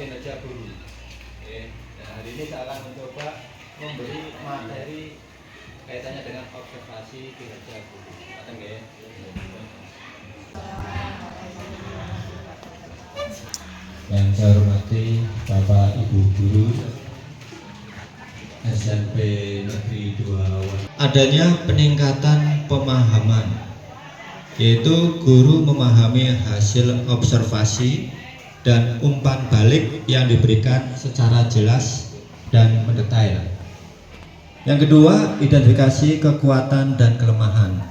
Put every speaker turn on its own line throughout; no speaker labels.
kinerja guru. Nah, hari ini saya akan mencoba memberi materi kaitannya dengan observasi kinerja guru. Atau enggak ya?
Yang saya hormati Bapak Ibu Guru SMP Negeri 2. Adanya peningkatan pemahaman, yaitu guru memahami hasil observasi dan umpan balik yang diberikan secara jelas dan mendetail. Yang kedua, identifikasi kekuatan dan kelemahan,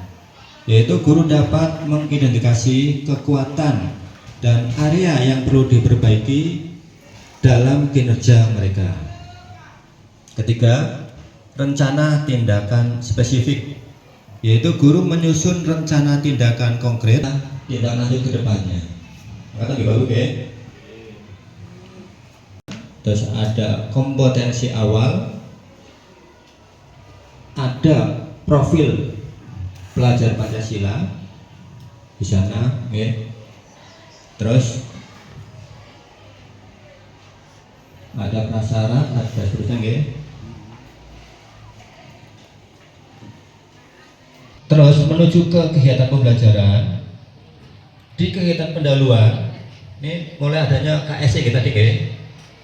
yaitu guru dapat mengidentifikasi kekuatan dan area yang perlu diperbaiki dalam kinerja mereka. Ketiga, rencana tindakan spesifik, yaitu guru menyusun rencana tindakan konkret tindak lanjut ke depannya. Kata di baru ya. Terus ada kompetensi awal, ada profil pelajar Pancasila di sana, ya. Terus ada prasyarat, ada seterusnya, ya. Terus menuju ke kegiatan pembelajaran. Di kegiatan pendahuluan ini mulai adanya KSE kita tadi, ya.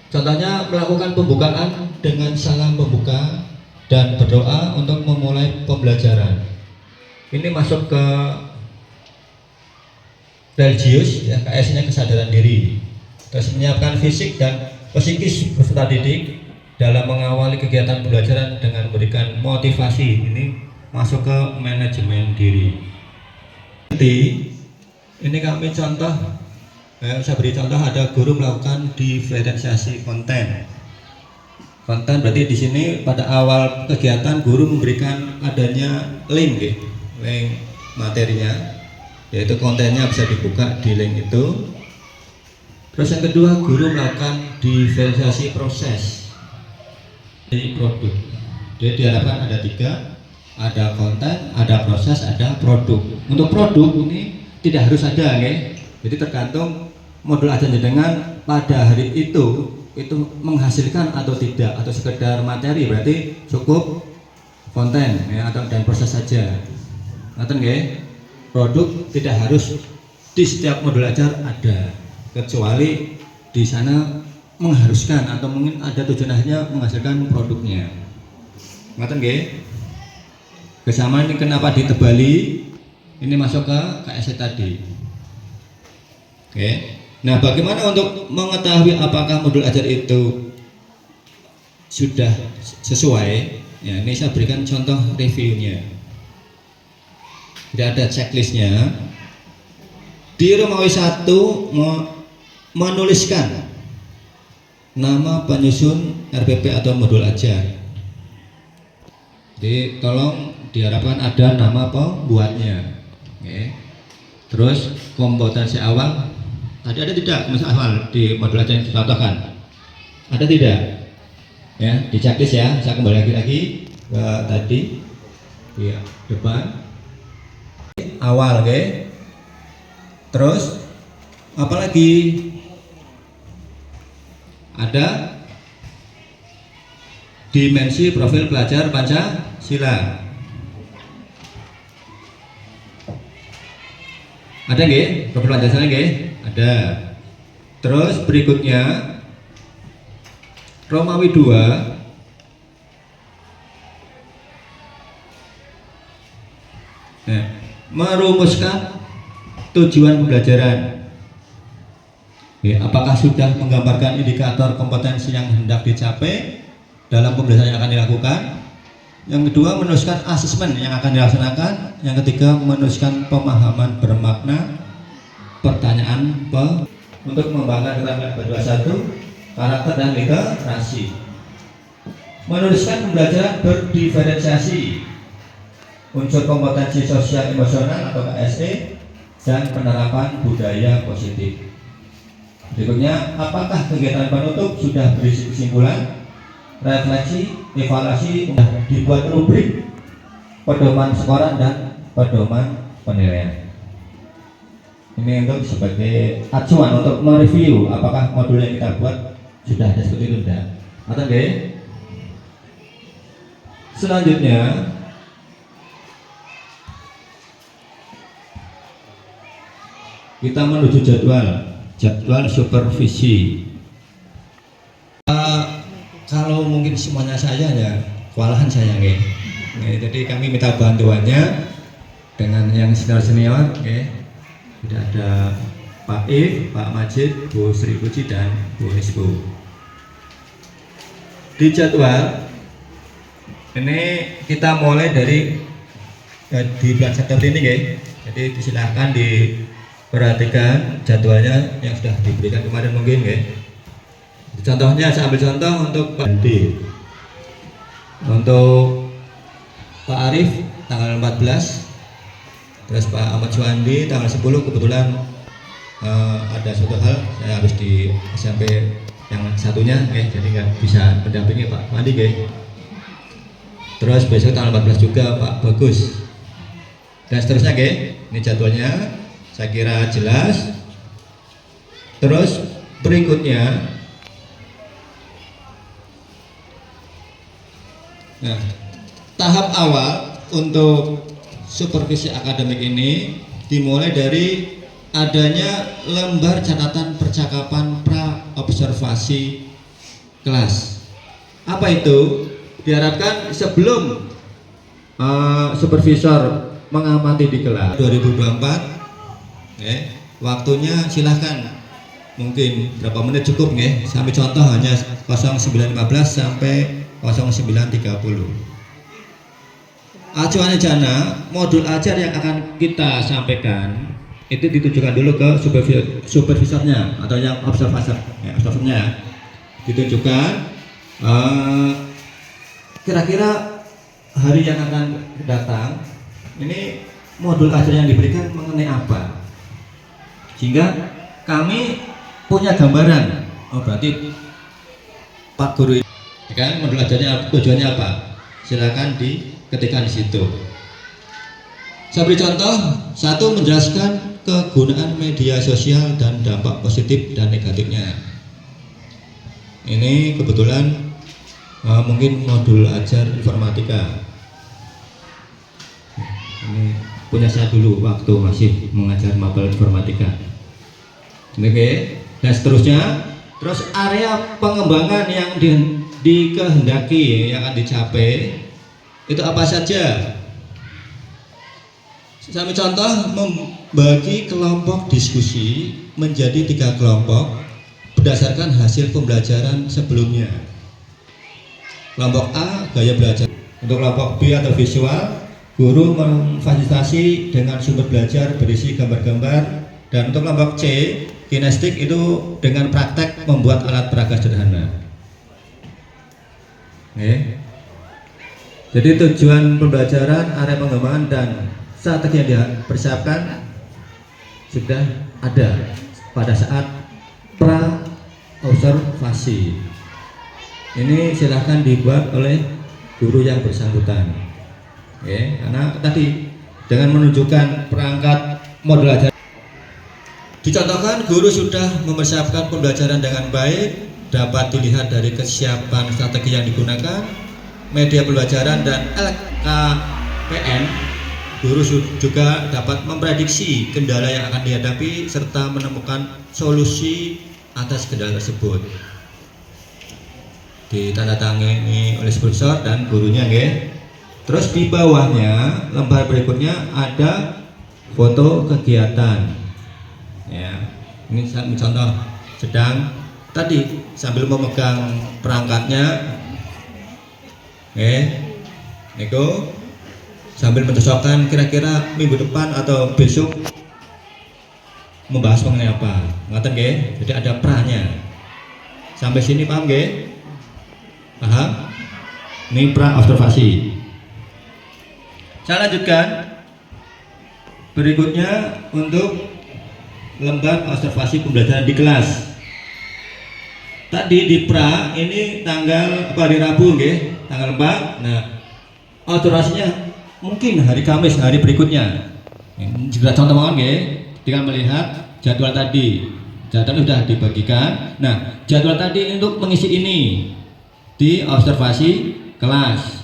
Contohnya melakukan pembukaan dengan salam pembuka dan berdoa untuk memulai pembelajaran. Ini masuk ke religius, ya, KS-nya kesadaran diri. Terus menyiapkan fisik dan psikis peserta didik dalam mengawali kegiatan pembelajaran dengan memberikan motivasi. Ini masuk ke manajemen diri. Ini kami contoh, saya beri contoh, ada guru melakukan diferensiasi konten. Konten berarti di sini pada awal kegiatan guru memberikan adanya link, ya, link materinya, yaitu kontennya bisa dibuka di link itu. Terus yang kedua, guru melakukan diferensiasi proses dari produk. Jadi diharapkan ada tiga, ada konten, ada proses, ada produk. Untuk produk ini tidak harus ada, ya. Jadi tergantung modul ajar jenengan pada hari itu menghasilkan atau tidak, atau sekedar materi berarti cukup konten, ya, atau dan proses saja. Ngerti nggih? Produk tidak harus di setiap modul ajar ada, kecuali di sana mengharuskan atau mungkin ada tujuan akhirnya menghasilkan produknya. Ngerti nggih? Kesamaan ini kenapa ditebali? Ini masuk ke KSE tadi. Oke. Nah, bagaimana untuk mengetahui apakah modul ajar itu sudah sesuai? Ya, ini saya berikan contoh reviewnya. Jadi ada checklistnya. Di Romawi 1 menuliskan nama penyusun RPP atau modul ajar. Jadi tolong diharapkan ada nama pembuatnya. Oke. Terus kompetensi awal tadi ada tidak awal di modul ajar yang dicontohkan? Ada tidak? Ya, di checklist ya. Saya kembali lagi ke tadi di depan. Awal, oke. Terus apalagi? Ada dimensi profil pelajar Pancasila. Ada nggih? Profil Pancasila nggih? Ada. Terus berikutnya Romawi 2 merumuskan tujuan pembelajaran. Ya, apakah sudah menggambarkan indikator kompetensi yang hendak dicapai dalam pembelajaran yang akan dilakukan? Yang kedua, menuliskan asesmen yang akan dilaksanakan. Yang ketiga, menuliskan pemahaman bermakna. Pertanyaan untuk membangun keterampilan berbahasa karakter dan literasi. Menuliskan pembelajaran berdiferensiasi, unsur kompetensi sosial emosional atau KSE, dan penerapan budaya positif. Berikutnya, apakah kegiatan penutup sudah berisi kesimpulan, refleksi, evaluasi, dibuat rubrik, pedoman scoran dan pedoman penilaian. Ini untuk sebagai acuan untuk mereview apakah modul yang kita buat Sudah ada seperti itu enggak? Atau enggak? Selanjutnya kita menuju jadwal supervisi. Kalau mungkin semuanya saya ya kewalahan saya nggih. Jadi kami minta bantuannya dengan yang senior, Sudah ada Pak If, Pak Majid, Bu Sri Puji dan Bu Nisbu. Di jadwal ini kita mulai dari di bulan September ini, Jadi disilahkan diperhatikan jadwalnya yang sudah diberikan kemarin mungkin, Contohnya saya ambil contoh untuk Pak D. Untuk Pak Arif tanggal 14, terus Pak Ahmad Suwandi tanggal 10 kebetulan ada suatu hal saya harus di SMP yang satunya, jadi nggak bisa mendampingi Pak Mandi, Terus besok tanggal 14 juga Pak Bagus. Dan seterusnya, Ini jadwalnya saya kira jelas. Terus berikutnya, nah, tahap awal untuk supervisi akademik ini dimulai dari adanya lembar catatan percakapan pra observasi kelas. Apa itu? Diharapkan sebelum supervisor mengamati di kelas 2024, waktunya silahkan mungkin berapa menit cukup, Sampai contoh hanya 09.15 sampai 09.30. Acuannya jana modul ajar yang akan kita sampaikan itu ditujukan dulu ke supervisornya atau yang observernya, ditujukan kira-kira hari yang akan datang ini modul ajar yang diberikan mengenai apa, sehingga kami punya gambaran. Oh berarti Pak Guru kan modul ajarnya tujuannya apa? Silakan diketikkan di situ. Saya beri contoh, satu, menjelaskan kegunaan media sosial dan dampak positif dan negatifnya. Ini kebetulan mungkin modul ajar informatika. Ini punya saya dulu waktu masih mengajar mapel informatika. Oke, dan seterusnya. Terus area pengembangan yang dikehendaki yang akan dicapai itu apa saja? Saya contoh membagi kelompok diskusi menjadi 3 kelompok berdasarkan hasil pembelajaran sebelumnya. Kelompok A gaya belajar. Untuk kelompok B atau visual, guru memfasilitasi dengan sumber belajar berisi gambar-gambar. Dan untuk kelompok C, kinestik itu dengan praktek membuat alat peraga sederhana. Jadi tujuan pembelajaran, area pengembangan dan strategi yang dipersiapkan sudah ada pada saat pra observasi. Ini silahkan dibuat oleh guru yang bersangkutan. Karena tadi dengan menunjukkan perangkat modul ajar, dicontohkan guru sudah mempersiapkan pembelajaran dengan baik, dapat dilihat dari kesiapan strategi yang digunakan, media pembelajaran dan LKPN. Guru juga dapat memprediksi kendala yang akan dihadapi serta menemukan solusi atas kendala tersebut. Ditandatangani oleh supervisor dan gurunya, Terus di bawahnya lembar berikutnya ada foto kegiatan. Ini saya contoh sedang tadi sambil memegang perangkatnya, Neko sambil mencocokkan kira-kira minggu depan atau besok membahas mengenai apa, ngaten Jadi ada pranya. Sampai sini paham Paham? Ini pra observasi. Saya lanjutkan. Berikutnya untuk lembar observasi pembelajaran di kelas. Tadi di pra ini tanggal hari Rabu, tanggal 4. Nah, observasinya mungkin hari Kamis, hari berikutnya. Jika contoh tinggal melihat jadwal tadi. Catatan sudah dibagikan. Nah, jadwal tadi untuk mengisi ini di observasi kelas.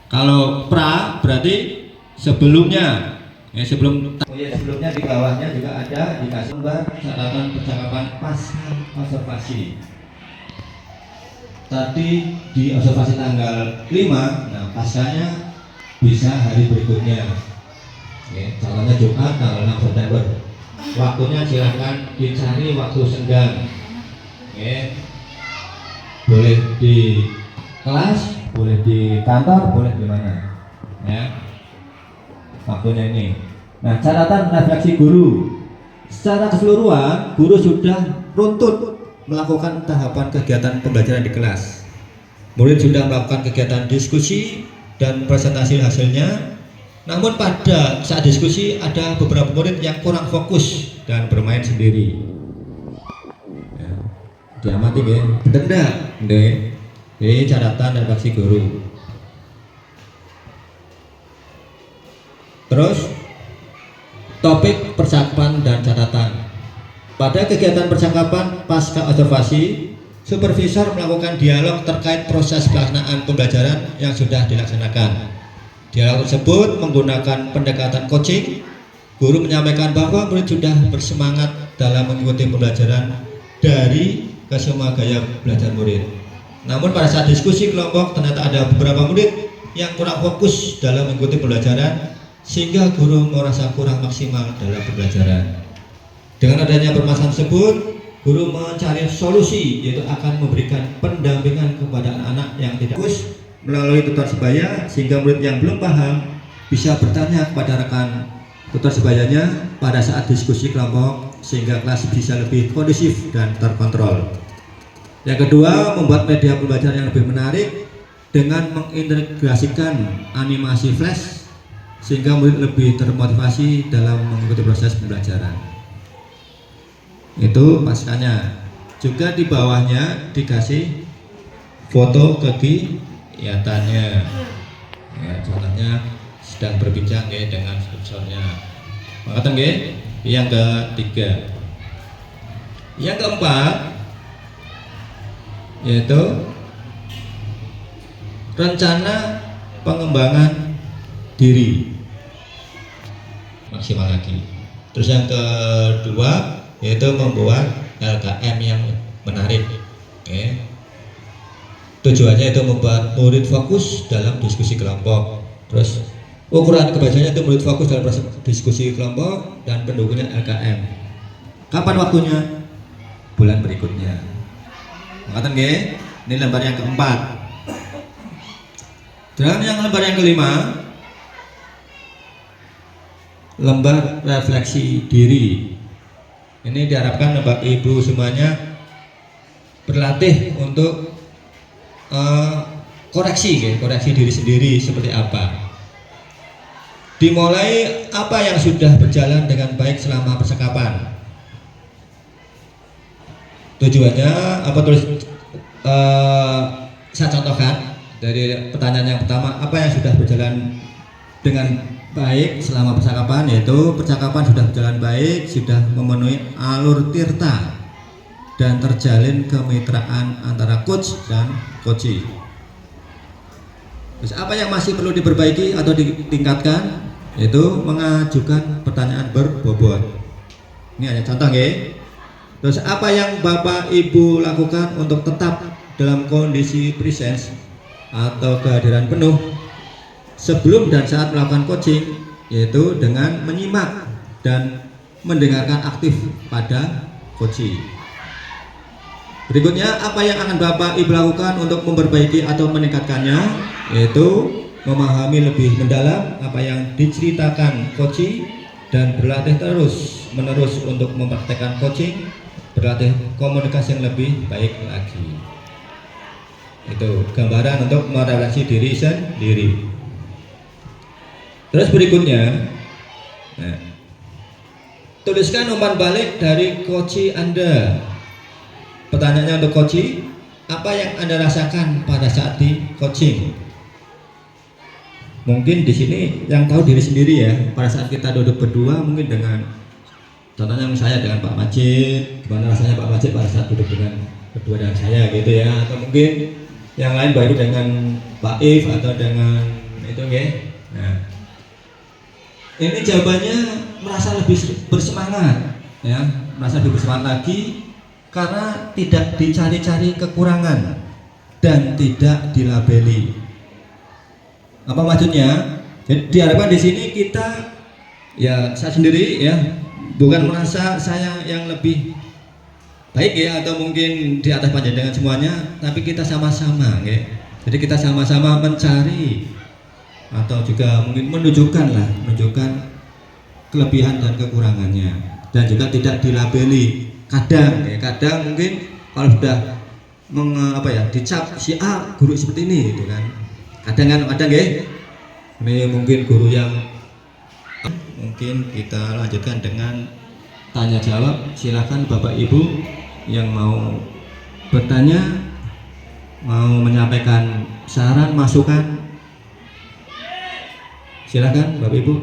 Kalau pra berarti sebelumnya, sebelumnya di bawahnya juga ada dikasih gambar catatan percakapan pasca observasi. Tadi di observasi tanggal 5, nah pascanya bisa hari berikutnya. Oke, contohnya Jumat tanggal 6 September. Waktunya silahkan dicari waktu senggang. Oke. Boleh di kelas, boleh di kantor, boleh di mana. Ya. Waktunya ini. Nah, catatan refleksi guru. Secara keseluruhan, guru sudah runtut melakukan tahapan kegiatan pembelajaran di kelas. Murid sudah melakukan kegiatan diskusi dan presentasi hasilnya. Namun pada saat diskusi ada beberapa murid yang kurang fokus dan bermain sendiri. Ya, diamati ya, bener enggak? Ini catatan refleksi guru. Terus topik percakapan dan catatan. Pada kegiatan percakapan pasca observasi, supervisor melakukan dialog terkait proses pelaksanaan pembelajaran yang sudah dilaksanakan. Dialog tersebut menggunakan pendekatan coaching. Guru menyampaikan bahwa murid sudah bersemangat dalam mengikuti pembelajaran dari kesemua gaya belajar murid. Namun pada saat diskusi kelompok ternyata ada beberapa murid yang kurang fokus dalam mengikuti pembelajaran sehingga guru merasa kurang maksimal dalam pembelajaran. Dengan adanya permasalahan tersebut, guru mencari solusi, yaitu akan memberikan pendampingan kepada anak-anak yang tidak fokus melalui tutor sebaya, sehingga murid yang belum paham bisa bertanya kepada rekan tutor sebayanya pada saat diskusi kelompok, sehingga kelas bisa lebih kondusif dan terkontrol. Yang kedua, membuat media pembelajaran yang lebih menarik dengan mengintegrasikan animasi flash, sehingga murid lebih termotivasi dalam mengikuti proses pembelajaran. Itu pascanya. Juga di bawahnya dikasih foto kegiatannya. Ya, contohnya sedang berbincang ya dengan supervisornya. Makatan ya. Yang ketiga. Yang keempat yaitu rencana pengembangan diri maksimal lagi. Terus yang kedua yaitu membuat LKM yang menarik. Oke. Tujuannya itu membuat murid fokus dalam diskusi kelompok. Terus ukuran kebiasaannya itu murid fokus dalam proses diskusi kelompok dan pendukungnya LKM. Kapan waktunya? Bulan berikutnya. Makatan nggih? Ini lembar yang keempat. Dan yang lembar yang kelima, lembar refleksi diri. Ini diharapkan Bapak Ibu semuanya berlatih untuk koreksi diri sendiri seperti apa. Dimulai apa yang sudah berjalan dengan baik selama percakapan. Tujuannya apa saya contohkan dari pertanyaan yang pertama, apa yang sudah berjalan dengan baik selama percakapan, yaitu percakapan sudah berjalan baik, sudah memenuhi alur tirta dan terjalin kemitraan antara coach dan coachee. Terus apa yang masih perlu diperbaiki atau ditingkatkan, yaitu mengajukan pertanyaan berbobot. Ini hanya contoh ya. Terus apa yang Bapak Ibu lakukan untuk tetap dalam kondisi presence atau kehadiran penuh sebelum dan saat melakukan coaching, yaitu dengan menyimak dan mendengarkan aktif pada coaching. Berikutnya, apa yang akan Bapak Ibu lakukan untuk memperbaiki atau meningkatkannya, yaitu memahami lebih mendalam apa yang diceritakan coaching dan berlatih terus menerus untuk mempraktekkan coaching, berlatih komunikasi yang lebih baik lagi. Itu gambaran untuk merefleksi diri sendiri. Terus berikutnya, nah, tuliskan umpan balik dari coachee Anda. Pertanyaannya untuk coachee, apa yang Anda rasakan pada saat di coaching? Mungkin di sini yang tahu diri sendiri ya. Pada saat kita duduk berdua, mungkin dengan Contohnya saya dengan Pak Majid, gimana rasanya Pak Majid pada saat duduk dengan berdua dengan saya gitu ya, atau mungkin yang lain baru dengan Pak If atau dengan itu nggih. Nah, ini jawabannya merasa lebih bersemangat ya, merasa lebih bersemangat lagi karena tidak dicari-cari kekurangan dan tidak dilabeli. Apa maksudnya? Jadi diharapkan di sini kita ya, saya sendiri ya, bukan merasa saya yang lebih baik ya atau mungkin di atas panjenengan semuanya, tapi kita sama-sama ya. Jadi kita sama-sama mencari atau juga mungkin menunjukkan kelebihan dan kekurangannya, dan juga tidak dilabeli. Kadang ya, kadang mungkin kalau sudah dicap si A guru seperti ini gitu kan. Kadang ya. Ini mungkin guru yang mungkin kita lanjutkan dengan tanya jawab. Silakan Bapak Ibu yang mau bertanya, mau menyampaikan saran, masukan, silakan Bapak Ibu.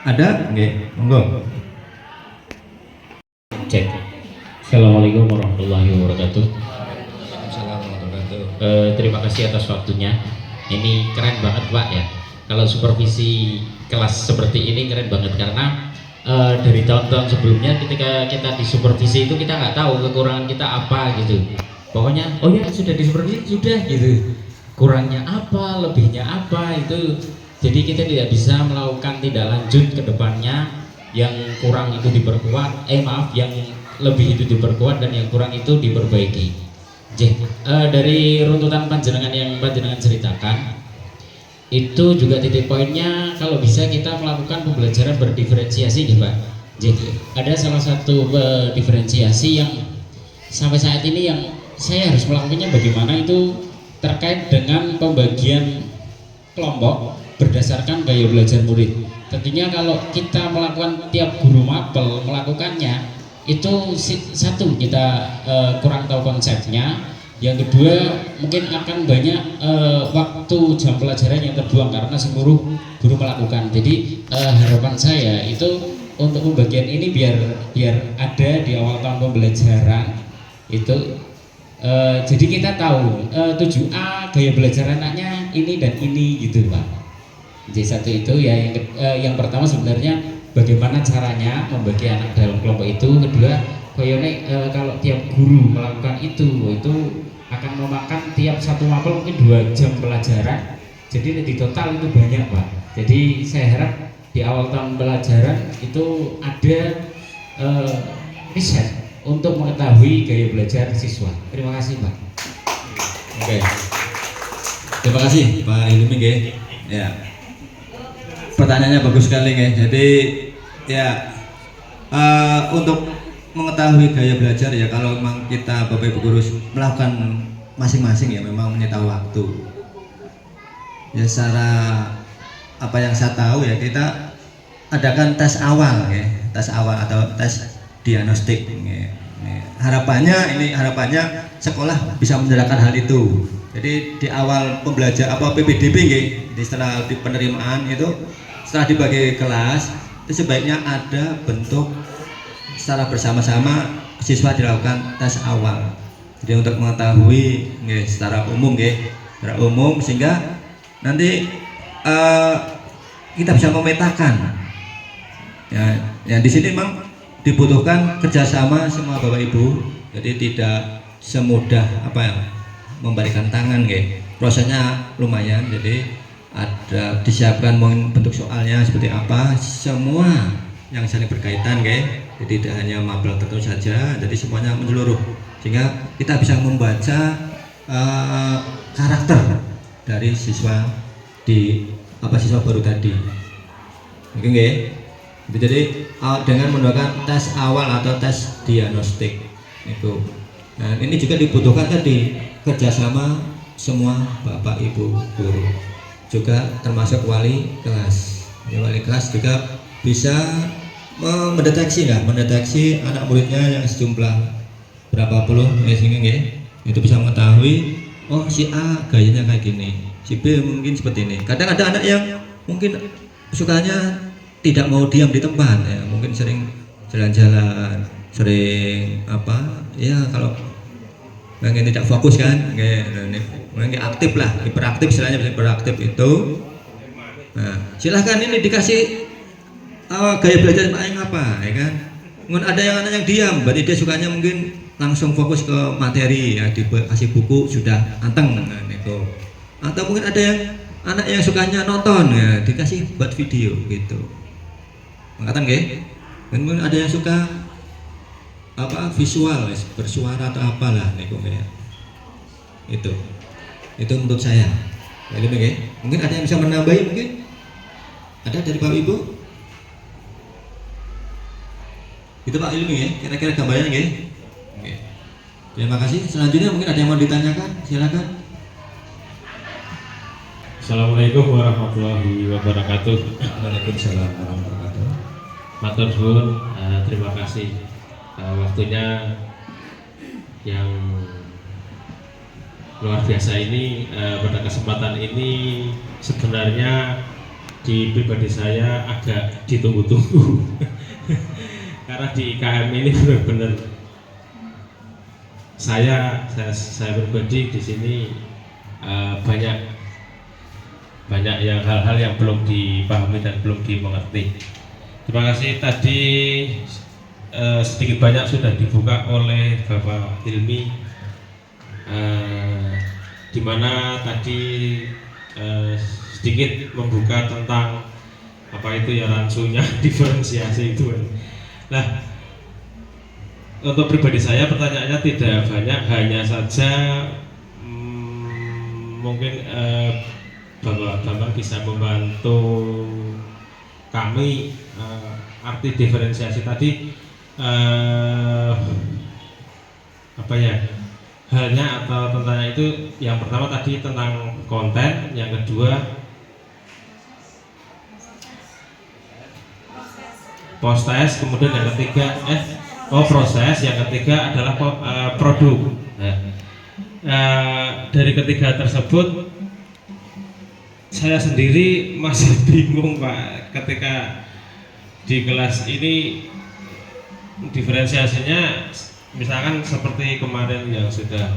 Ada? Oke, monggo.
Cek. Assalamualaikum warahmatullahi wabarakatuh. Terima kasih atas waktunya. Ini keren banget Pak ya. Kalau supervisi kelas seperti ini keren banget, karena dari tahun-tahun sebelumnya ketika kita di supervisi itu kita nggak tahu kekurangan kita apa gitu. Pokoknya oh ya sudah di supervisi sudah gitu. Kurangnya apa, lebihnya apa itu. Jadi kita tidak bisa melakukan tindak lanjut ke depannya. Yang kurang itu diperkuat, yang lebih itu diperkuat dan yang kurang itu diperbaiki. Dari runtutan panjenengan yang panjenengan ceritakan itu juga titik poinnya kalau bisa kita melakukan pembelajaran berdiferensiasi nih Pak. Jadi ada salah satu diferensiasi yang sampai saat ini yang saya harus melakukannya bagaimana itu terkait dengan pembagian kelompok berdasarkan gaya belajar murid. Tentunya kalau kita melakukan tiap guru mapel melakukannya itu satu kita kurang tahu konsepnya, yang kedua mungkin akan banyak waktu jam pelajaran yang terbuang karena seluruh guru melakukan. Jadi harapan saya itu untuk pembagian ini biar ada di awal tahun pembelajaran itu jadi kita tahu 7A gaya belajar anaknya ini dan ini gitu Pak. Jadi satu itu ya, yang pertama sebenarnya bagaimana caranya membagi anak dalam kelompok itu. Kedua, koyone kalau tiap guru melakukan itu akan memakan tiap satu mapel mungkin 2 jam pelajaran. Jadi di total itu banyak Pak. Jadi saya harap di awal tahun pelajaran itu ada riset untuk mengetahui gaya belajar siswa. Terima kasih Pak.
Oke. Terima kasih Pak Ilmi nggih. Ya. Pertanyaannya bagus sekali nggih. Jadi ya untuk mengetahui gaya belajar ya, kalau memang kita Bapak Ibu guru melakukan masing-masing ya memang menyita waktu. Ya secara apa yang saya tahu ya, kita adakan tes awal ya, tes awal atau tes diagnostik ya. Harapannya sekolah bisa menjalankan hal itu. Jadi di awal pembelajaran PPDB nggih, setelah di penerimaan itu, setelah dibagi kelas itu sebaiknya ada bentuk secara bersama-sama siswa dilakukan tes awal. Jadi untuk mengetahui secara umum sehingga nanti kita bisa memetakan. Ya di sini memang dibutuhkan kerjasama semua Bapak Ibu. Jadi tidak semudah memberikan tangan prosesnya lumayan. Jadi ada disiapkan bentuk soalnya seperti apa, semua yang saling berkaitan jadi tidak hanya mapel tertentu saja, jadi semuanya menyeluruh sehingga kita bisa membaca karakter dari siswa siswa baru tadi. Oke jadi dengan menggunakan tes awal atau tes diagnostik itu. Nah ini juga dibutuhkan tadi kerjasama semua Bapak Ibu guru, juga termasuk wali kelas. Wali kelas juga bisa mendeteksi anak muridnya yang sejumlah berapa puluh itu bisa mengetahui oh si A gayanya kayak gini, si B mungkin seperti ini. Kadang ada anak yang mungkin sukanya tidak mau diam di tempat ya, mungkin sering jalan-jalan, sering apa ya, kalau mungkin tidak fokus kan, mungkin aktif lah, hiperaktif istilahnya, hiperaktif itu. Nah, silahkan ini dikasih gaya belajar yang apa ya kan. Mungkin ada yang anak yang diam, berarti dia sukanya mungkin langsung fokus ke materi ya, dikasih buku sudah anteng nah, itu. Atau mungkin ada yang anak yang sukanya nonton ya, dikasih buat video gitu. Angkatan nggih? Kemudian ada yang suka apa visual, bersuara atau apalah niku ya. Itu menurut saya. Jadi mungkin ada yang bisa menambahi, mungkin ada dari Bapak Ibu. Itu Pak Ilmi ya, kira-kira gambarnya nggih. Oke. Terima kasih. Selanjutnya mungkin ada yang mau ditanyakan, silakan.
Assalamualaikum warahmatullahi wabarakatuh.
Waalaikumsalam warahmatullahi wabarakatuh.
Matur suwun, terima kasih waktunya yang luar biasa ini. Pada kesempatan ini sebenarnya di pribadi saya agak ditunggu-tunggu karena di IKM ini benar-benar saya pribadi di sini banyak yang hal-hal yang belum dipahami dan belum dimengerti. Terima kasih tadi sedikit banyak sudah dibuka oleh Bapak Hilmi, di mana tadi sedikit membuka tentang apa itu ya ransunya diferensiasi itu. Nah, untuk pribadi saya pertanyaannya tidak banyak, hanya saja mungkin Bapak bisa membantu kami arti diferensiasi tadi apa ya halnya atau tentang itu. Yang pertama tadi tentang konten, yang kedua proses, kemudian yang ketiga proses, yang ketiga adalah produk. Dari ketiga tersebut saya sendiri masih bingung Pak, ketika di kelas ini diferensiasinya misalkan seperti kemarin yang sudah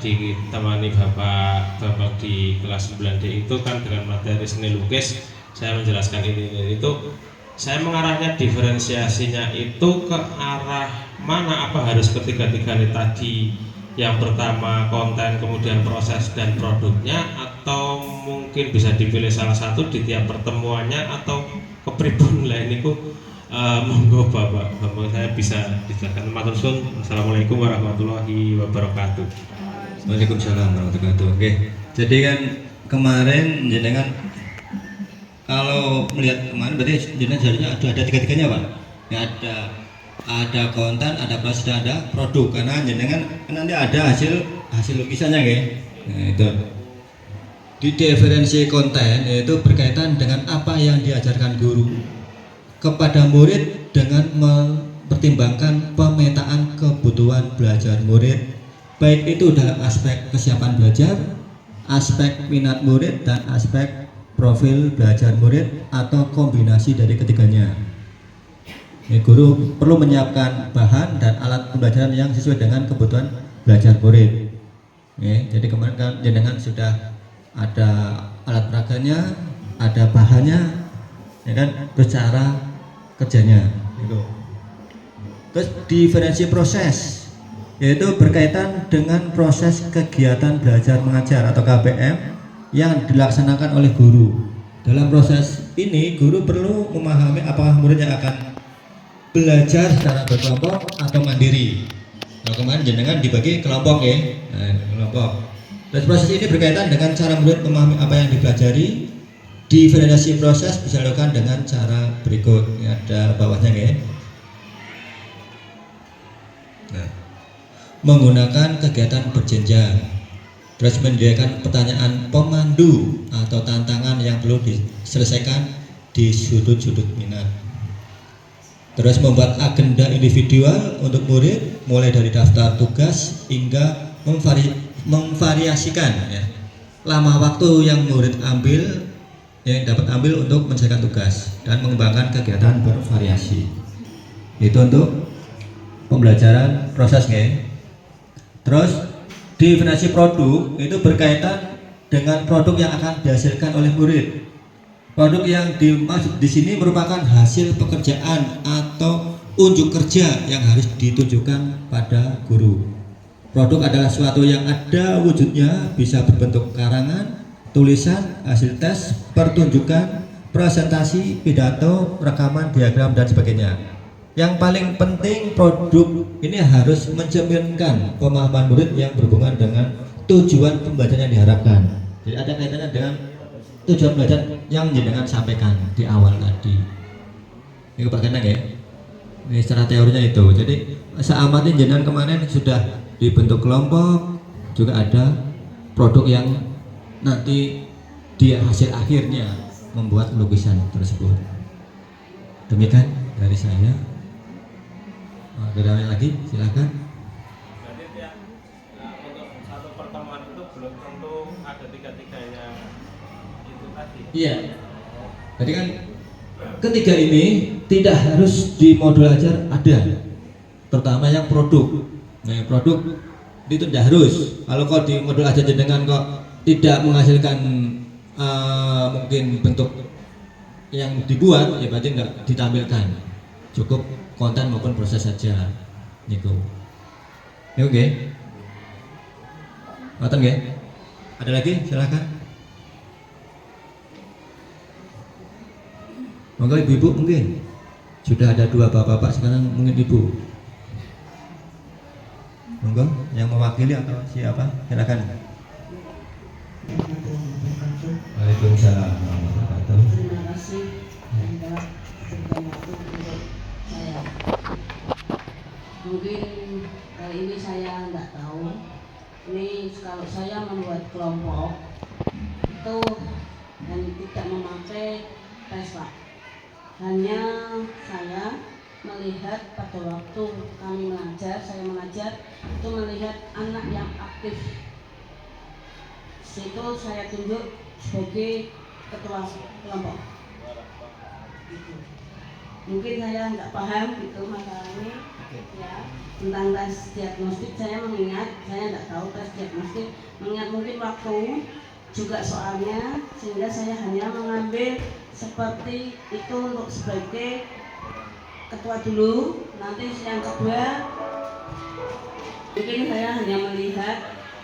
ditemani Bapak di kelas 9D itu kan dengan materi seni lukis, saya menjelaskan ini itu saya mengarahnya diferensiasinya itu ke arah mana, apa harus ketiga-tiganya tadi, yang pertama konten, kemudian proses dan produknya, atau mungkin bisa dipilih salah satu di tiap pertemuannya, atau kepribun lain itu monggo Bapak saya bisa dijelaskan. Matur suwun. Assalamualaikum warahmatullahi wabarakatuh.
Waalaikumsalam warahmatullahi wabarakatuh. Oke. Jadi kan kemarin jenengan kalau melihat kemarin berarti jenengan seharusnya ada tiga-tiganya Pak. Ya, ada konten, ada proses, ada produk, karena jenengan nanti ada hasil lukisannya ya. Nah, itu di diferensi konten yaitu berkaitan dengan apa yang diajarkan guru kepada murid dengan mempertimbangkan pemetaan kebutuhan belajar murid, baik itu dalam aspek kesiapan belajar, aspek minat murid, dan aspek profil belajar murid, atau kombinasi dari ketiganya. Guru perlu menyiapkan bahan dan alat pembelajaran yang sesuai dengan kebutuhan belajar murid. Jadi kemarin kan jenengan sudah ada alat peraganya, ada bahannya, ya kan, terus cara kerjanya. Terus diferensi proses, yaitu berkaitan dengan proses kegiatan belajar mengajar atau KBM yang dilaksanakan oleh guru. Dalam proses ini guru perlu memahami apakah muridnya akan belajar secara berkelompok atau mandiri. Nah, kemarin jenengan dibagi kelompok ya, kelompok. Dan proses ini berkaitan dengan cara murid memahami apa yang dipelajari. Diferensiasi proses bisa dilakukan dengan cara berikut. Ini ada bawahnya ya. Nah, menggunakan kegiatan berjenjang. Terus menyediakan pertanyaan pemandu atau tantangan yang perlu diselesaikan di sudut-sudut minat. Terus membuat agenda individual untuk murid, mulai dari daftar tugas hingga memvariasikan ya, lama waktu yang murid ambil yang dapat ambil untuk menyelesaikan tugas dan mengembangkan kegiatan bervariasi. Itu untuk pembelajaran proses nggih. Terus definisi produk itu berkaitan dengan produk yang akan dihasilkan oleh murid. Produk yang dimaksud di sini merupakan hasil pekerjaan atau unjuk kerja yang harus ditunjukkan pada guru. Produk adalah sesuatu yang ada wujudnya, bisa berbentuk karangan, tulisan, hasil tes, pertunjukan, presentasi, pidato, rekaman, diagram, dan sebagainya. Yang paling penting produk ini harus mencerminkan pemahaman murid yang berhubungan dengan tujuan pembelajaran yang diharapkan. Jadi ada kaitannya dengan tujuan belajar yang jenengan sampaikan di awal tadi. Ini Pak Kenang ya. Ini secara teorinya itu. Jadi saya amatin jenengan kemarin sudah dibentuk kelompok, juga ada produk yang nanti dia hasil akhirnya membuat lukisan tersebut. Demikian dari saya. Ada lagi, silakan.
Jadi tiap untuk satu pertemuan itu belum tentu ada tiga-tiganya itu tadi.
Iya. Jadi kan ketiga ini tidak harus di modul ajar ada, terutama yang produk. Nah, produk itu tidak harus. Kalau kok di modul ajar jenengan kok tidak menghasilkan mungkin bentuk yang dibuat, ya berarti nggak ditampilkan. Cukup konten maupun proses saja. Niku. Ya oke. Ngoten nggih? Ada lagi? Silakan. Monggo ibu mungkin. Sudah ada dua bapak-bapak, sekarang mungkin ibu. Monggo yang mewakili atau siapa? Silakan. Waalaikumsalam warahmatullahi wabarakatuh.
Terima kasih telah berikan waktu untuk saya. Mungkin kali ini saya nggak tahu. Ini kalau saya membuat kelompok itu dan tidak memakai tes Pak. Hanya saya melihat pada waktu kami mengajar, saya mengajar itu melihat anak yang aktif. Situ saya tunjuk sebagai ketua kelompok. Gitu. Mungkin saya nggak paham gitu masalahnya ya tentang tes diagnostik. Saya mengingat saya nggak tahu tes diagnostik, mengingat mungkin waktu juga soalnya, sehingga saya hanya mengambil seperti itu untuk sebagai ketua dulu. Nanti yang kedua mungkin saya hanya melihat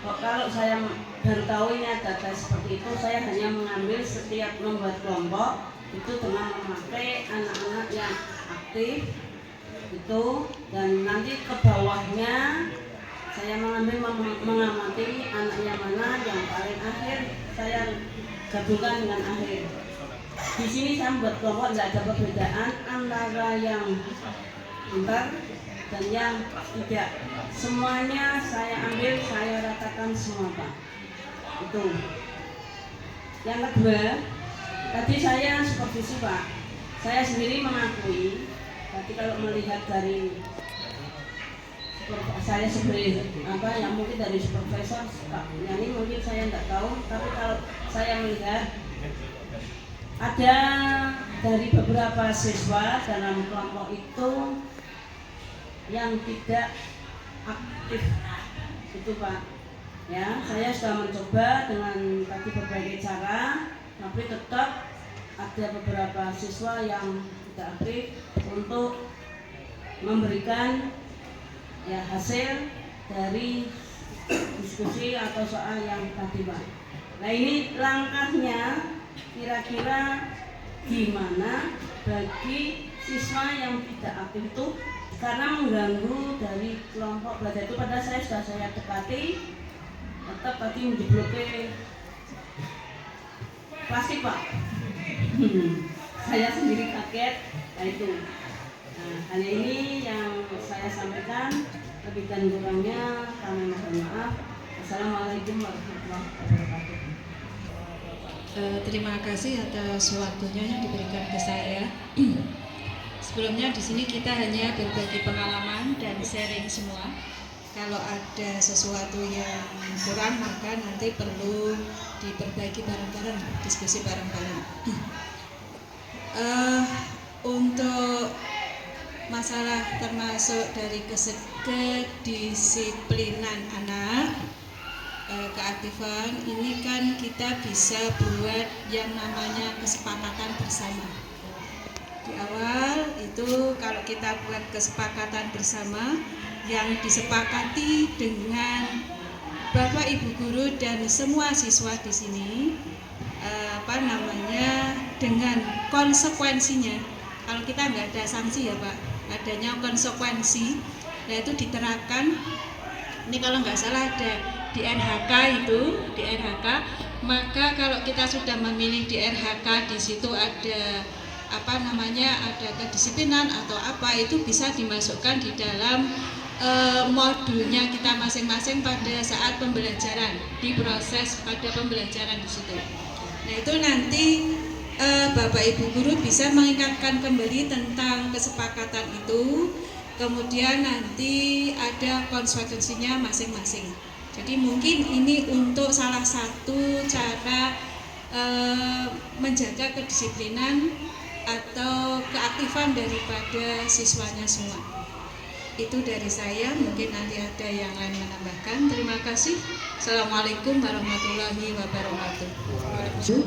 kalau saya baru tahu ini ada tes seperti itu, saya hanya mengambil setiap membuat kelompok itu dengan memakai anak-anak yang aktif itu, dan nanti ke bawahnya saya mengambil mengamati anak yang mana yang paling akhir saya gabungkan dengan akhir. Di sini saya membuat kelompok tidak ada perbedaan antara yang pintar dan yang tidak. Semuanya saya ambil, saya ratakan semua Pak. Itu. Yang kedua, tadi saya supervisi Pak. Saya sendiri mengakui, tapi kalau melihat dari saya sebagai apa yang mungkin dari supervisor Pak, ini mungkin saya tidak tahu, tapi kalau saya melihat ada dari beberapa siswa dalam kelompok itu yang tidak aktif itu Pak. Ya, saya sudah mencoba dengan tadi berbagai cara, tapi tetap ada beberapa siswa yang tidak aktif untuk memberikan ya hasil dari diskusi atau soal yang tadi Pak. Nah ini langkahnya kira-kira gimana bagi siswa yang tidak aktif itu, karena mengganggu dari kelompok belajar itu. Padahal sudah saya dekati, tetap tadi diblokir plastik Pak. Saya sendiri kaget. Nah itu. Nah, hanya ini yang saya sampaikan, lebih dan kurangnya kami mohon maaf. Assalamualaikum warahmatullahi wabarakatuh.
Terima kasih atas waktunya yang diberikan ke saya. Sebelumnya di sini kita hanya berbagi pengalaman dan sharing semua. Kalau ada sesuatu yang kurang maka nanti perlu diperbaiki bareng-bareng, diskusi bareng-bareng. Untuk masalah termasuk dari kedisiplinan anak, keaktifan ini kan kita bisa buat yang namanya kesepakatan bersama. Di awal itu kalau kita buat kesepakatan bersama yang disepakati dengan Bapak Ibu guru dan semua siswa di sini, dengan konsekuensinya. Kalau kita nggak ada sanksi ya Pak, adanya konsekuensi, nah itu diterapkan. Ini kalau nggak salah ada di RHK maka kalau kita sudah memilih di RHK, di situ ada ada kedisiplinan atau apa, itu bisa dimasukkan di dalam modulnya kita masing-masing pada saat pembelajaran, di proses pada pembelajaran di situ. Nah itu nanti Bapak Ibu guru bisa mengingatkan kembali tentang kesepakatan itu, kemudian nanti ada konsekuensinya masing-masing. Jadi mungkin ini untuk salah satu cara menjaga kedisiplinan atau keaktifan daripada siswanya semua. Itu dari saya, mungkin nanti ada yang lain menambahkan. Terima kasih. Assalamualaikum warahmatullahi wabarakatuh.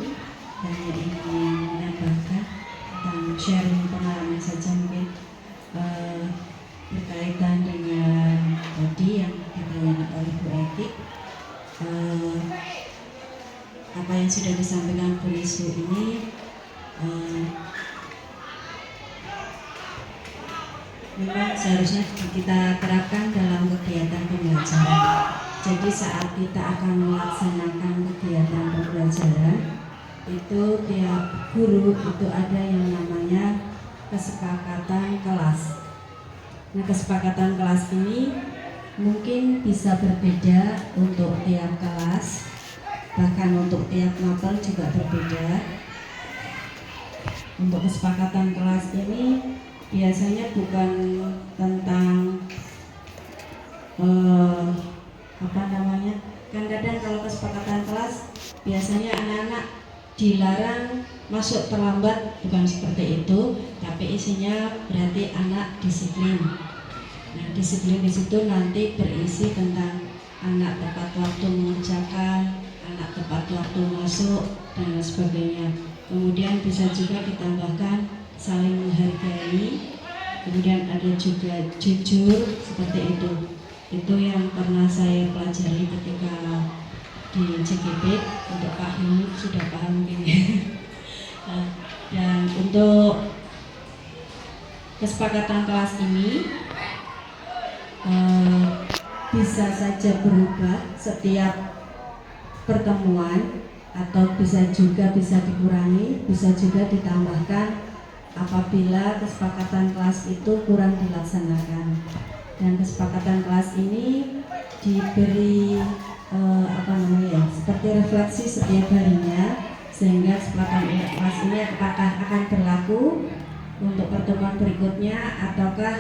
Hanya ingin menambahkan tentang sharing pengalaman saja mungkin berkaitan dengan tadi yang ditanyakan oleh Bu Eti, apa yang sudah disampaikan Bu Nisu ini memang seharusnya kita terapkan dalam kegiatan pembelajaran. Jadi saat kita akan melaksanakan kegiatan pembelajaran itu tiap guru itu ada yang namanya kesepakatan kelas. Nah, kesepakatan kelas ini mungkin bisa berbeda untuk tiap kelas, bahkan untuk tiap mapel juga berbeda. Untuk kesepakatan kelas ini biasanya bukan tentang kadang-kadang kalau kesepakatan kelas biasanya anak-anak dilarang masuk terlambat, bukan seperti itu, tapi isinya berarti anak disiplin. Nah, disiplin di situ nanti berisi tentang anak tepat waktu mengerjakan, anak tepat waktu masuk dan sebagainya. Kemudian bisa juga ditambahkan saling menghargai, kemudian ada juga jujur, seperti itu. Itu yang pernah saya pelajari ketika di JGB. Untuk Pak Hilmi sudah paham mungkin. Dan untuk kesepakatan kelas ini bisa saja berubah setiap pertemuan, atau bisa dikurangi, bisa juga ditambahkan apabila kesepakatan kelas itu kurang dilaksanakan. Dan kesepakatan kelas ini diberi seperti refleksi setiap harinya, sehingga kesepakatan kelas ini apakah akan berlaku untuk pertemuan berikutnya ataukah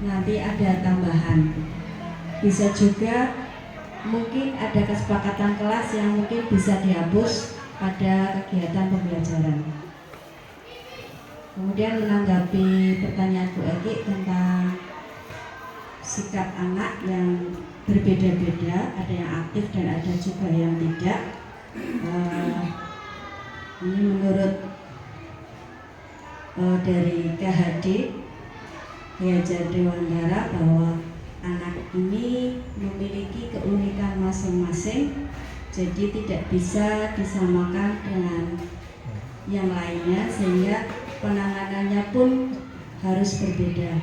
nanti ada tambahan. Bisa juga mungkin ada kesepakatan kelas yang mungkin bisa dihapus pada kegiatan pembelajaran. Kemudian menanggapi pertanyaan Bu Eki tentang sikap anak yang berbeda-beda, ada yang aktif dan ada juga yang tidak. Ini menurut dari KHD Hajar Dewantara bahwa anak ini memiliki keunikan masing-masing, jadi tidak bisa disamakan dengan yang lainnya, sehingga penanganannya pun harus berbeda.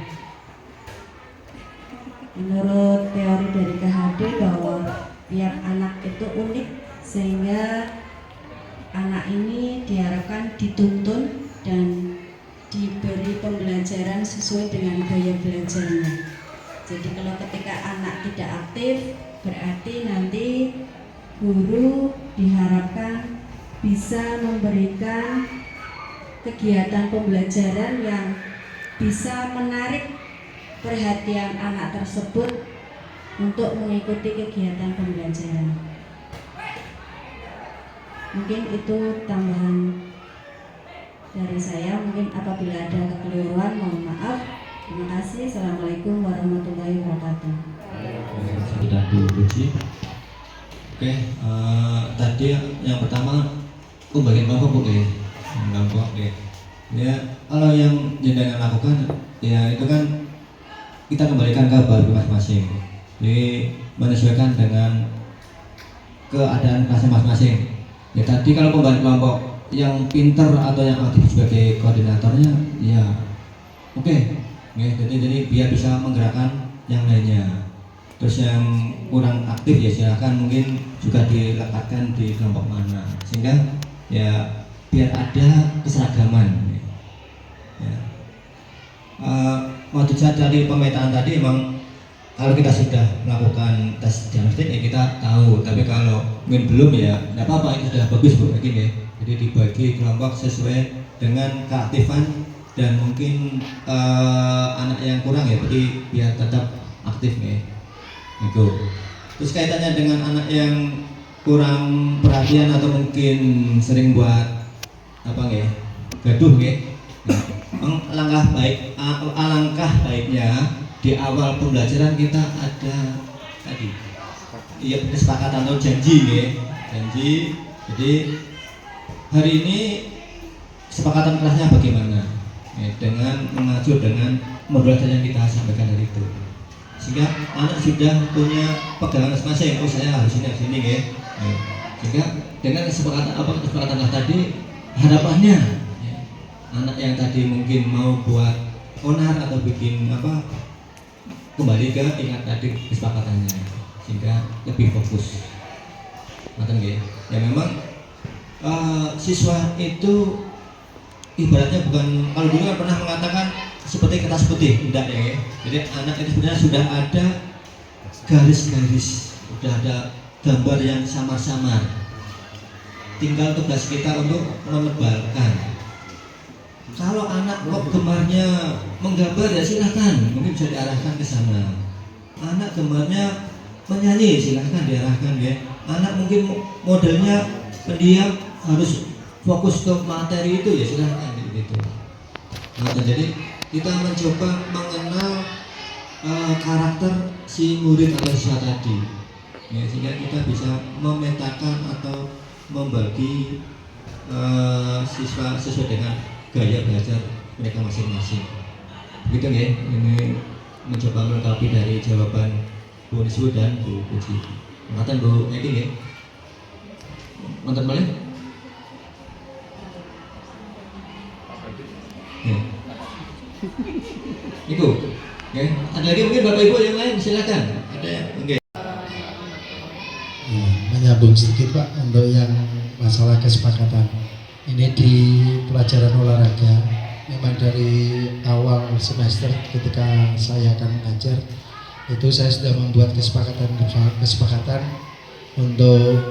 Menurut teori dari KHD bahwa tiap anak itu unik, sehingga anak ini diharapkan dituntun dan diberi pembelajaran sesuai dengan gaya belajarnya. Jadi kalau ketika anak tidak aktif, berarti nanti guru diharapkan bisa memberikan kegiatan pembelajaran yang bisa menarik perhatian anak tersebut untuk mengikuti kegiatan pembelajaran. Mungkin itu tambahan dari saya. Mungkin apabila ada kekeliruan mohon maaf. Terima kasih. Assalamualaikum warahmatullahi wabarakatuh.
Sudah diuji. Oke, tadi yang pertama bagian kelompok kelompok ya. Kalau yang jenengan lakukan ya itu kan kita kembalikan ke baru masing-masing. Jadi menyesuaikan dengan keadaan kelasnya masing-masing. Ya tadi kalau pembagian kelompok yang pinter atau yang aktif sebagai koordinatornya ya oke. Ya, jadi biar bisa menggerakkan yang lainnya. Terus yang kurang aktif ya silakan mungkin juga dilekatkan di kelompok mana sehingga ya biar ada keseragaman. Ya. Maksud saya dari pemetaan tadi emang kalau kita sudah melakukan tes diagnostik ya kita tahu, tapi kalau mungkin belum ya tidak apa-apa, itu sudah bagus Bu yakin ya. Jadi dibagi kelompok sesuai dengan keaktifan dan mungkin anak yang kurang ya, jadi biar tetap aktif ya. Itu. Terus kaitannya dengan anak yang kurang perhatian atau mungkin sering buat apa ya, gaduh ya. Alangkah baiknya di awal pembelajaran kita ada tadi iya kesepakatan atau janji ya. Janji. Jadi hari ini kesepakatan kelasnya bagaimana? Ya, dengan mengacu dengan modul yang kita sampaikan hari itu. Sehingga anak sudah punya pegangan masing-masing. Oh saya harus ini ya. Sehingga dengan kesepakatan tadi harapannya ya, anak yang tadi mungkin mau buat onar atau bikin apa kembali ke ingat tadi kesepakatannya sehingga lebih fokus. Matang ya. Ya memang siswa itu ibaratnya bukan, kalau dulu kan pernah mengatakan seperti kertas putih, tidak ya. Jadi anak itu sebenarnya sudah ada garis-garis, sudah ada gambar yang samar-samar. Tinggal tugas kita untuk menebalkan. Kalau anak kok gemarnya menggambar ya silahkan, mungkin bisa diarahkan ke sana. Anak gemarnya menyanyi silahkan diarahkan ya. Anak mungkin modelnya pendiam harus fokus ke materi itu ya silahkan gitu. Nah, jadi kita mencoba mengenal karakter si murid atau siswa tadi ya, sehingga kita bisa memetakan atau membagi siswa sesuai dengan gaya belajar mereka masing-masing. Begitu ya, ini mencoba melengkapi dari jawaban Bu Nisbu dan Bu Puji. Mantan Bu Edi ya. Mantan balik? Ya. Itu, ya. Ada lagi mungkin Bapak Ibu yang lain silakan. Ada yang enggak?
Menyambung sedikit Pak untuk yang masalah kesepakatan. Ini di pelajaran olahraga. Memang dari awal semester ketika saya akan mengajar itu saya sudah membuat kesepakatan untuk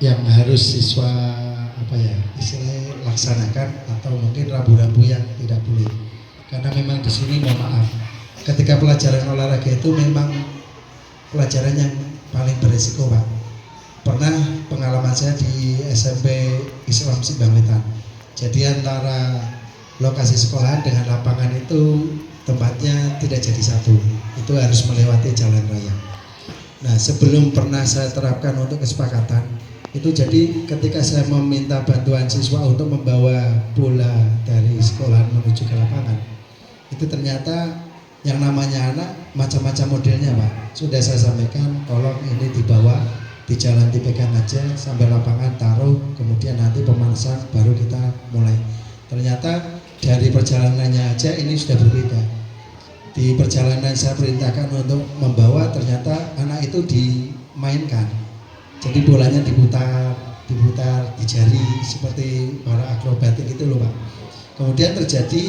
yang harus siswa istilahnya laksanakan atau mungkin rambu-rambu yang tidak boleh. Karena memang di sini mohon maaf, ketika pelajaran olahraga itu memang pelajaran yang paling berisiko Pak. Pernah pengalaman saya di SMP Islam Simbangwetan. Jadi antara lokasi sekolahan dengan lapangan itu tempatnya tidak jadi satu. Itu harus melewati jalan raya. Nah, sebelum pernah saya terapkan untuk kesepakatan, itu jadi ketika saya meminta bantuan siswa untuk membawa bola dari sekolahan menuju ke lapangan, itu ternyata yang namanya anak macam-macam modelnya Pak. Sudah saya sampaikan, tolong ini dibawa di jalan dipegang aja sampai lapangan taruh, kemudian nanti pemanasan baru kita mulai. Ternyata dari perjalanannya aja ini sudah berbeda. Di perjalanan saya perintahkan untuk membawa, ternyata anak itu dimainkan. Jadi bolanya diputar di jari seperti para akrobatik itu loh Pak. Kemudian terjadi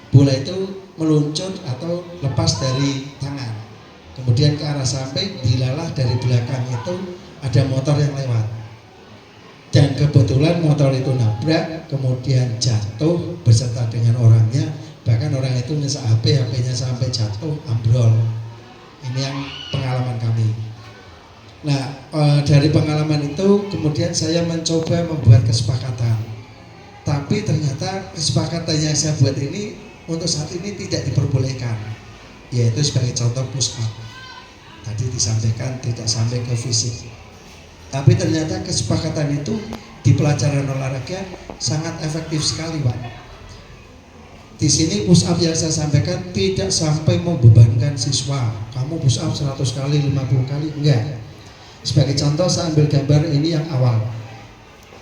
bola itu meluncur atau lepas dari tangan. Kemudian ke arah samping dilalah dari belakang itu ada motor yang lewat. Dan kebetulan motor itu nabrak, kemudian jatuh beserta dengan orangnya. Bahkan orang itu nyesek HP-nya sampai jatuh, ambrol. Ini yang pengalaman kami. Nah, dari pengalaman itu kemudian saya mencoba membuat kesepakatan. Tapi ternyata kesepakatan yang saya buat ini untuk saat ini tidak diperbolehkan. Yaitu sebagai contoh push up. Tadi disampaikan tidak sampai ke fisik. Tapi ternyata kesepakatan itu di pelajaran olahraga sangat efektif sekali, Pak. Di sini push up yang saya sampaikan tidak sampai membebankan siswa. Kamu push up 100 kali, 50 kali, enggak. Sebagai contoh saya ambil gambar ini yang awal.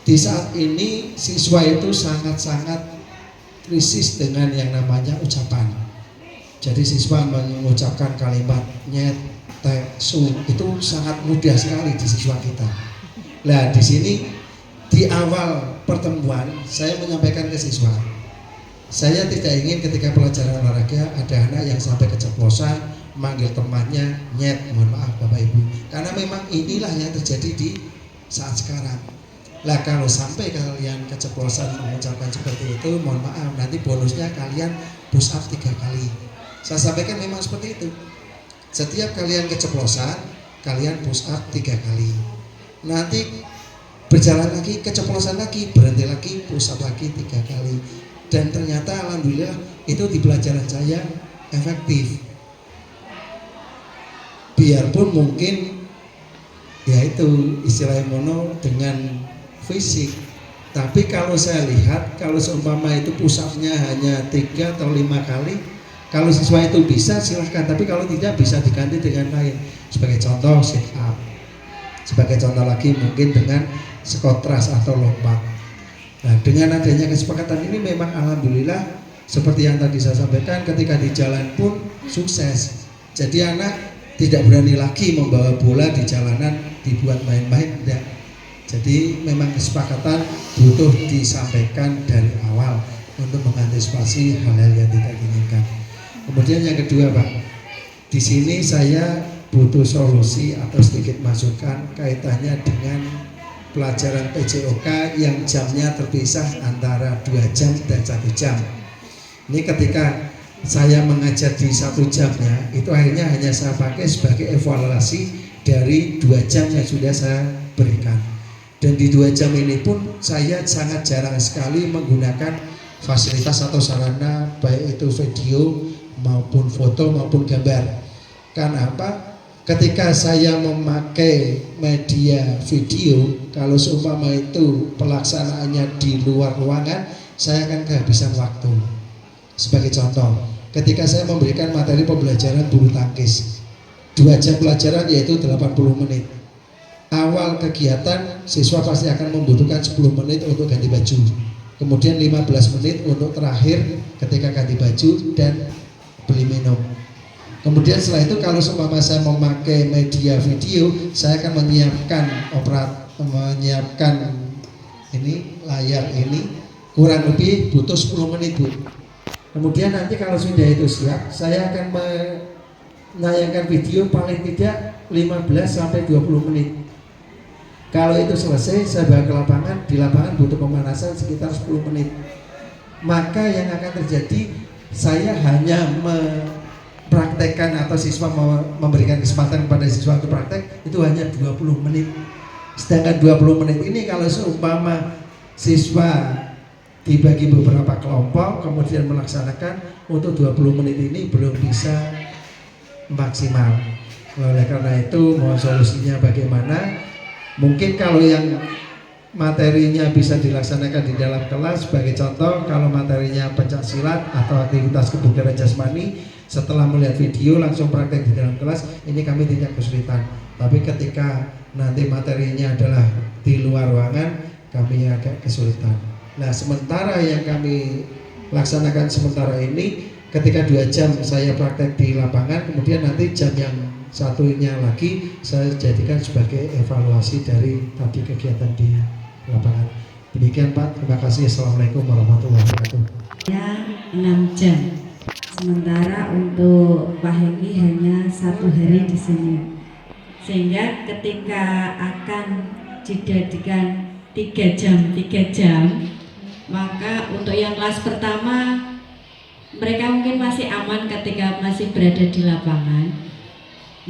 Di saat ini siswa itu sangat-sangat krisis dengan yang namanya ucapan. Jadi siswa mengucapkan kalimat nyet, te, su itu sangat mudah sekali di siswa kita. Nah, di sini di awal pertemuan saya menyampaikan ke siswa, saya tidak ingin ketika pelajaran olahraga ada anak yang sampai keceplosan manggil temannya nyet, mohon maaf Bapak Ibu, karena memang inilah yang terjadi di saat sekarang. Lah kalau sampai kalian keceplosan mengucapkan seperti itu, mohon maaf, nanti bonusnya kalian push up 3 kali. Saya sampaikan memang seperti itu. Setiap kalian keceplosan, kalian push up 3 kali. Nanti berjalan lagi, keceplosan lagi, berhenti lagi, push up lagi 3 kali. Dan ternyata alhamdulillah itu di pelajaran saya efektif. Biarpun mungkin ya itu istilah mono dengan fisik, tapi kalau saya lihat kalau seumpama itu push up-nya hanya 3 atau 5 kali, kalau siswa itu bisa silahkan, tapi kalau tidak bisa diganti dengan lain. Sebagai contoh sit up, sebagai contoh lagi mungkin dengan squat thrust atau lompat. Nah, dengan adanya kesepakatan ini memang alhamdulillah seperti yang tadi saya sampaikan, ketika di jalan pun sukses. Jadi anak tidak berani lagi membawa bola di jalanan dibuat main-main, tidak. Jadi memang kesepakatan butuh disampaikan dari awal untuk mengantisipasi hal-hal yang tidak diinginkan. Kemudian yang kedua, Pak, di sini saya butuh solusi atau sedikit masukan kaitannya dengan pelajaran PJOK yang jamnya terpisah antara 2 jam dan 1 jam. Ini ketika saya mengajar di 1 jamnya, itu akhirnya hanya saya pakai sebagai evaluasi dari 2 jam yang sudah saya berikan. Dan di 2 jam ini pun saya sangat jarang sekali menggunakan fasilitas atau sarana baik itu video maupun foto maupun gambar. Karena apa? Ketika saya memakai media video, kalau seumpama itu pelaksanaannya di luar ruangan, saya akan kehabisan waktu. Sebagai contoh, ketika saya memberikan materi pembelajaran bulu tangkis 2 jam pelajaran yaitu 80 menit. Awal kegiatan siswa pasti akan membutuhkan 10 menit untuk ganti baju, kemudian 15 menit untuk terakhir ketika ganti baju dan beli minum. Kemudian setelah itu kalau seumpama saya memakai media video, saya akan menyiapkan ini layar ini kurang lebih butuh 10 menit, Bu. Kemudian nanti kalau sudah itu siap, saya akan menayangkan video paling tidak 15-20 menit. Kalau itu selesai, saya bawa ke lapangan. Di lapangan butuh pemanasan sekitar 10 menit. Maka yang akan terjadi, saya hanya mempraktekkan atau siswa memberikan kesempatan kepada siswa untuk praktek, itu hanya 20 menit. Sedangkan 20 menit ini kalau seumpama siswa dibagi beberapa kelompok kemudian melaksanakan untuk 20 menit ini belum bisa maksimal. Oleh karena itu mohon solusinya bagaimana? Mungkin kalau yang materinya bisa dilaksanakan di dalam kelas, sebagai contoh kalau materinya pencak silat atau aktivitas kebugaran jasmani, setelah melihat video langsung praktek di dalam kelas, ini kami tidak kesulitan. Tapi ketika nanti materinya adalah di luar ruangan, kami agak kesulitan. Nah, sementara yang kami laksanakan sementara ini, ketika 2 jam saya praktek di lapangan, kemudian nanti jam yang satunya lagi saya jadikan sebagai evaluasi dari tadi kegiatan di lapangan. Demikian Pak, terima kasih. Assalamualaikum warahmatullahi wabarakatuh.
Ya, 6 jam. Sementara untuk Pak Hengki hanya 1 hari di sini. Sehingga ketika akan dijadikan 3 jam, maka untuk yang kelas pertama mereka mungkin masih aman ketika masih berada di lapangan.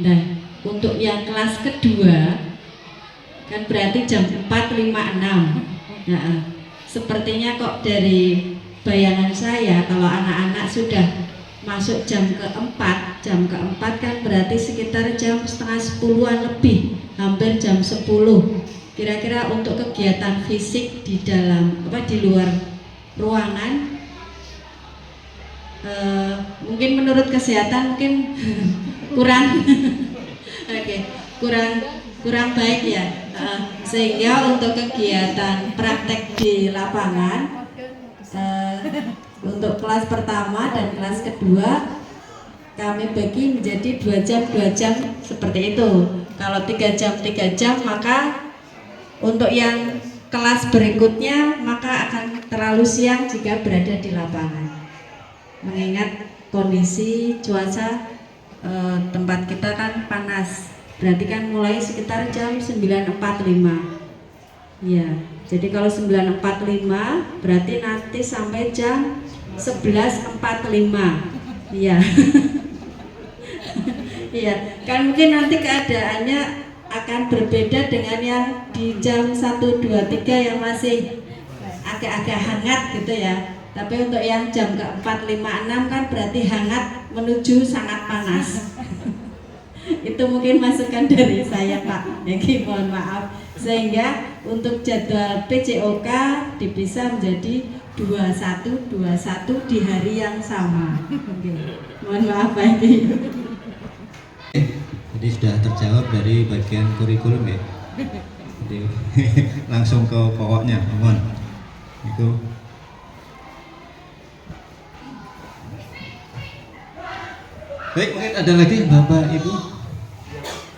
Nah, untuk yang kelas kedua kan berarti jam 4.56. Nah, sepertinya kok dari bayangan saya kalau anak-anak sudah masuk jam keempat kan berarti sekitar jam setengah 10-an lebih, hampir jam 10. Kira-kira untuk kegiatan fisik di dalam di luar ruangan, mungkin menurut kesehatan mungkin kurang oke, kurang baik ya. Sehingga untuk kegiatan praktek di lapangan untuk kelas pertama dan kelas kedua kami bagi menjadi 2 jam seperti itu. Kalau 3 jam maka untuk yang kelas berikutnya maka akan terlalu siang jika berada di lapangan. Mengingat kondisi cuaca tempat kita kan panas, berarti kan mulai sekitar jam 9.45. Ya, jadi kalau 9.45 berarti nanti sampai jam 11.45. Iya. Iya, kan mungkin nanti keadaannya akan berbeda dengan yang di jam 1, 2, 3 yang masih agak-agak hangat gitu ya. Tapi untuk yang jam ke-4, 5, 6 kan berarti hangat menuju sangat panas. Itu mungkin masukan dari saya Pak. Jadi mohon maaf. Sehingga untuk jadwal PCOK dipisah menjadi 21 di hari yang sama. Mohon maaf Pak Ibu.
Jadi sudah terjawab dari bagian kurikulum ya. Jadi langsung ke pokoknya, mohon. Itu. Baik, mungkin ada lagi Bapak Ibu.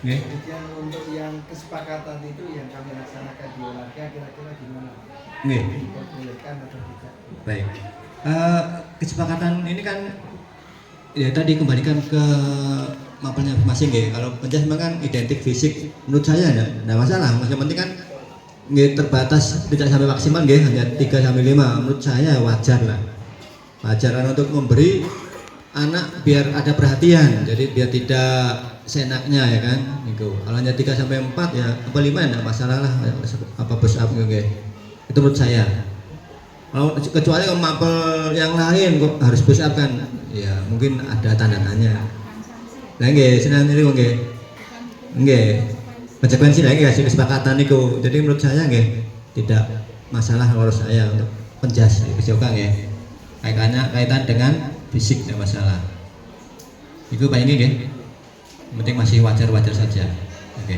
Okay.
Kemudian untuk yang kesepakatan itu yang kami laksanakan di olahraga kira-kira gimana?
Okay.
Diperbolehkan atau tidak?
Baik. Kesepakatan ini kan ya tadi kembalikan ke mapelnya masing ya. Kalau penjas memang kan identik fisik menurut saya ya enggak masalah. Yang penting kan terbatas tidak sampai maksimal nggih, hanya 3 sampai 5. Menurut saya wajar lah. Wajar untuk memberi anak biar ada perhatian. Jadi biar tidak senaknya ya kan. Gitu. Kalau hanya 3 sampai 4 ya apa 5 ya enggak masalah lah. Apa push up gitu. Itu menurut saya. Kalau kecuali kalau mapel yang lain kok harus push up kan, ya mungkin ada tanda tanya. Nah nggih, senang niku nggih. Nggih. Konsekuensi lagi kasih kesepakatan niku. Jadi menurut saya nggih tidak masalah menurut saya untuk penjas PCOK nggih. Kaitan dengan fisik tidak masalah. Itu Pak ini nggih. Yang penting masih wajar-wajar saja. Oke.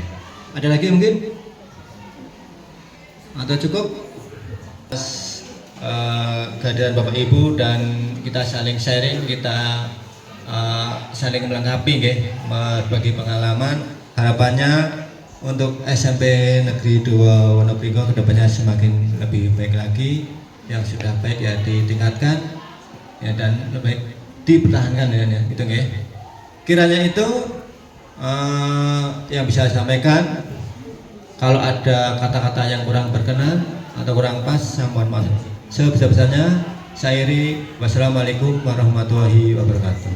Ada lagi mungkin? Atau cukup? Kehadiran Bapak Ibu dan kita saling sharing, kita saling melengkapi nggih, berbagi pengalaman. Harapannya untuk SMP Negeri 2 Wonogiri kedepannya semakin lebih baik lagi. Yang sudah baik ya ditingkatkan ya dan lebih baik dipertahankan ya gitu nggih. Kiranya itu yang bisa saya sampaikan. Kalau ada kata-kata yang kurang berkenan atau kurang pas, saya mohon maaf sebesar-besarnya. Saya Iri, wassalamualaikum warahmatullahi wabarakatuh.